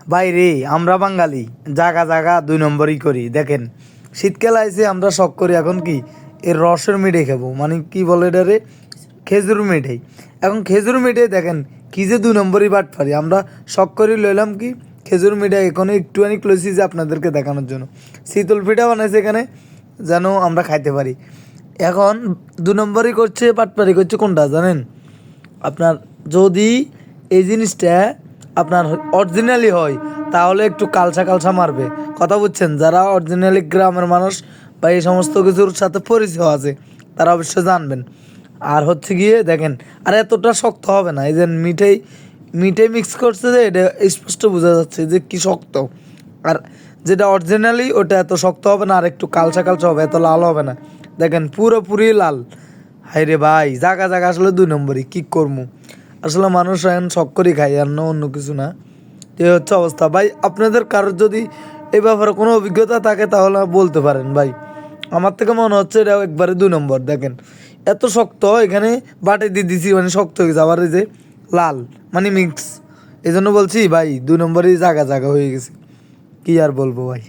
বাইরে আমরা বাঙালি জাগা জাগা 2 নম্বরই করি। দেখেন শীতকাল আইছে, আমরা শখ করি এখন কি এর রসের মিঠাই খাবো, মানে কি বলে এটারে, খেজুর মিঠাই। এখন খেজুর মিঠাই দেখেন কি যে 2 নম্বরই বাট পারি আমরা, শখ করে লইলাম কি খেজুর মিঠাই এখন একটুখানি ক্লোসি যে আপনাদেরকে দেখানোর জন্য শীতল পিঠা বানাইছে এখানে যেন আমরা খাইতে পারি। এখন 2 নম্বরই করছে, বাটপারি করছে কোনটা জানেন আপনার, যদি এই জিনিসটা আপনার অরিজিনালি হয় তাহলে একটু কালসা কালসা মারবে, কথা বুঝছেন? যারা অরিজিনালি গ্রামের মানুষ বা এই সমস্ত কিছুর সাথে পরিচয় আছে তারা অবশ্যই জানবেন। আর হচ্ছে গিয়ে দেখেন, আর এতটা শক্ত হবে না, এই যে মিঠাই মিঠাই মিক্স করছে যে এটা স্পষ্ট বোঝা যাচ্ছে যে কি শক্ত। আর যেটা অরিজিনালি ওটা এত শক্ত হবে না, আর একটু কালসা কালসা হবে, এত লাল হবে না। দেখেন পুরোপুরি লাল। হাইরে ভাই জাগা জাগা আসলে 2 নম্বরই কি করবো, আসলে মানুষ এখন শখ করে খাই আর না অন্য কিছু না। তো এই হচ্ছে অবস্থা ভাই। আপনাদের কারোর যদি এই ব্যাপারে কোনো অভিজ্ঞতা থাকে তাহলে বলতে পারেন ভাই। আমার থেকে মনে হচ্ছে এটা একবারে 2 নম্বর। দেখেন এত শক্ত, এখানে বাটে দিয়ে দিছি মানে শক্ত হয়ে গেছে, আবার এই যে লাল মানে মিক্স, এই জন্য বলছি ভাই 2 নম্বরই জাগা জাগা হয়ে গেছে। কি আর বলবো ভাই।